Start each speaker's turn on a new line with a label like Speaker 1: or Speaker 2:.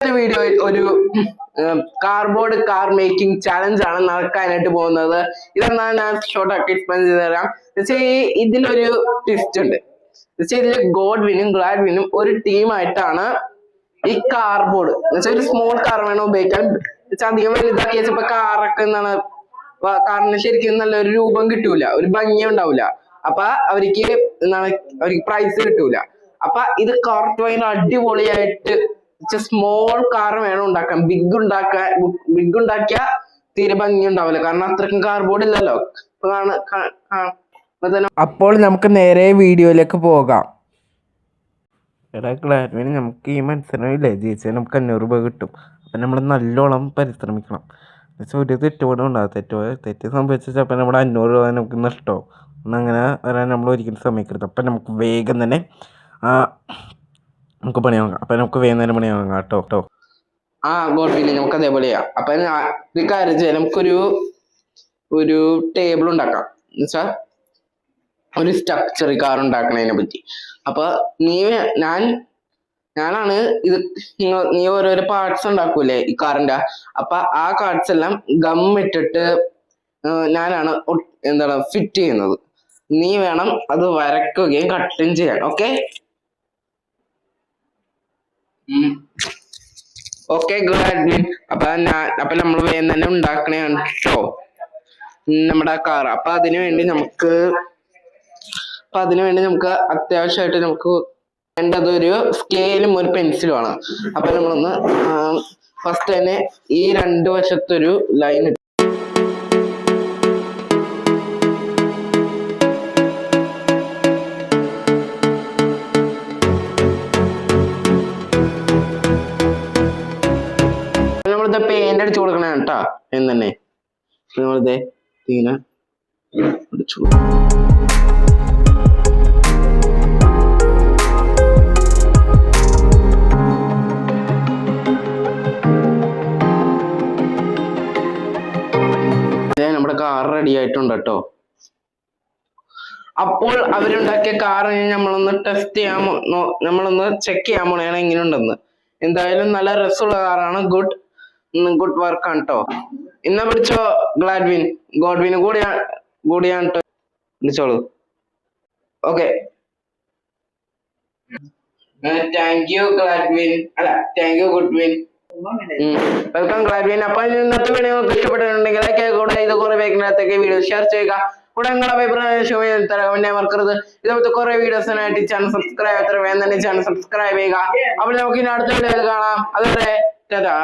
Speaker 1: ഇന്നത്തെ വീഡിയോയിൽ ഒരു കാർബോർഡ് കാർ മേക്കിംഗ് ചാലഞ്ച് ആണ് നടക്കാനായിട്ട് പോകുന്നത്. ഇതെന്നാൽ ഞാൻ ഷോർട്ട് ആക്കി എക്സ്പ്ലെയിൻ ചെയ്ത് തരാം. ഇതിലൊരു ട്വിസ്റ്റ് ഉണ്ട്. ഇതിൽ ഗോഡ്വിനും ഗ്ലാഡ്വിനും ഒരു ടീമായിട്ടാണ് ഈ കാർബോർഡ് ഒരു സ്മോൾ കാർ വേണം ഉപയോഗിക്കാൻ. അധികം വലുതാക്കി വെച്ചപ്പോ കാറൊക്കെ എന്താണ് കാറിന് ശരിക്കും നല്ലൊരു രൂപം കിട്ടൂല, ഒരു ഭംഗി ഉണ്ടാവില്ല. അപ്പൊ അവർക്ക് പ്രൈസ് കിട്ടൂല. അപ്പൊ ഇത് കറക്റ്റ് അടിപൊളിയായിട്ട് സ്മോൾ കാർ വേണം ഉണ്ടാക്കാൻ. ബിഗ് ഉണ്ടാക്കിയ തീരെ ഭംഗി ഉണ്ടാവില്ല, കാരണം അത്രക്കും കാർബോർഡ് ഇല്ലല്ലോ. അപ്പോൾ നമുക്ക് നേരെ വീഡിയോയിലേക്ക് പോകാം. എടാ ഗ്ലാഡ്വിന്, നമുക്ക് ഈ മത്സരമില്ലേ ജയിച്ചാൽ നമുക്ക് 500 രൂപ കിട്ടും. അപ്പം നമ്മൾ നല്ലോണം പരിശ്രമിക്കണം. എന്നുവെച്ചാൽ ഒരു തെറ്റുപോലും ഉണ്ടാകും. തെറ്റ് സംഭവിച്ചാൽ അപ്പം നമ്മുടെ 500 രൂപ നമുക്ക് നഷ്ടമാവും. അങ്ങനെ വരാൻ നമ്മൾ ഒരിക്കലും സമ്മതിക്കരുത്. അപ്പം നമുക്ക് വേഗം തന്നെ നമുക്ക് പണി വാങ്ങാം. അപ്പം നമുക്ക് വേഗം തന്നെ പണി വാങ്ങാം കേട്ടോ. ഗോഡ്വിന് നമുക്ക് അതേപോലെയാ. അപ്പം ഒരു കാര്യം ചെയ്യാം, നമുക്കൊരു ടേബിൾ ഉണ്ടാക്കാം. എന്നുവെച്ചാൽ ഒരു സ്ട്രക്ചർ കാർ ഉണ്ടാക്കണതിനെ പറ്റി. അപ്പൊ ഞാനാണ് ഇത്. നീ ഓരോരോ പാർട്സ് ഉണ്ടാക്കൂലേ ഈ കാറിന്റെ, അപ്പൊ ആ പാർട്സ് എല്ലാം ഗം ഇട്ടിട്ട് ഞാനാണ് ഫിറ്റ് ചെയ്യുന്നത്. നീ വേണം അത് വരക്കുകയും കട്ടും ചെയ്യാൻ. Okay Gladwin. അപ്പൊ നമ്മൾ വേഗം തന്നെ ഉണ്ടാക്കണേണ് കേട്ടോ നമ്മുടെ കാർ. അപ്പൊ അതിനു വേണ്ടി നമുക്ക് അത്യാവശ്യമായിട്ട് നമുക്ക് വേണ്ടത് ഒരു സ്കെയിലും ഒരു പെൻസിലുമാണ്. അപ്പൊ നമ്മളൊന്ന് ഫസ്റ്റ് തന്നെ ഈ 2 വശത്തൊരു ലൈൻ ഇട്ടു. നമ്മളിത് പെയിന്റ് അടിച്ചു കൊടുക്കണേ കേട്ടാ. തന്നെ നമ്മളിത് ഇങ്ങനെ അടിച്ചു. നമ്മുടെ കാർ റെഡി ആയിട്ടുണ്ട് കേട്ടോ. അപ്പോൾ അവരുണ്ടാക്കിയ കാർ നമ്മളൊന്ന് ചെക്ക് ചെയ്യാൻ പോണേണ് എങ്ങനെയുണ്ടെന്ന്. എന്തായാലും നല്ല രസമുള്ള കാറാണ്. ഗുഡ് വർക്കാണ് കേട്ടോ. ഇന്ന പിടിച്ചോ ഗോഡ്വിന് കൂടിയാണ് കേട്ടോ. വിളിച്ചോളൂ. Okay, thank you Goodwin. Welcome Gladwin. അപ്പൊ ഇന്നത്തെ വീഡിയോ നിങ്ങൾക്ക് ഇഷ്ടപ്പെട്ടിട്ടുണ്ടെങ്കിൽ കൂടെ ഇത് കുറെ പേരിനകത്തേക്ക് വീഡിയോ ഷെയർ ചെയ്യുക. കൂടെ നിങ്ങളുടെ അഭിപ്രായം മറക്കരുത്. ഇതുപോലത്തെ കുറെ വീഡിയോസിനായിട്ട് ചാനൽ സബ്സ്ക്രൈബ് ചെയ്യുക. അപ്പോൾ നമുക്ക് ഇനി അടുത്ത വീഡിയോയിൽ കാണാം. അതുവരെ ടാറ്റാ.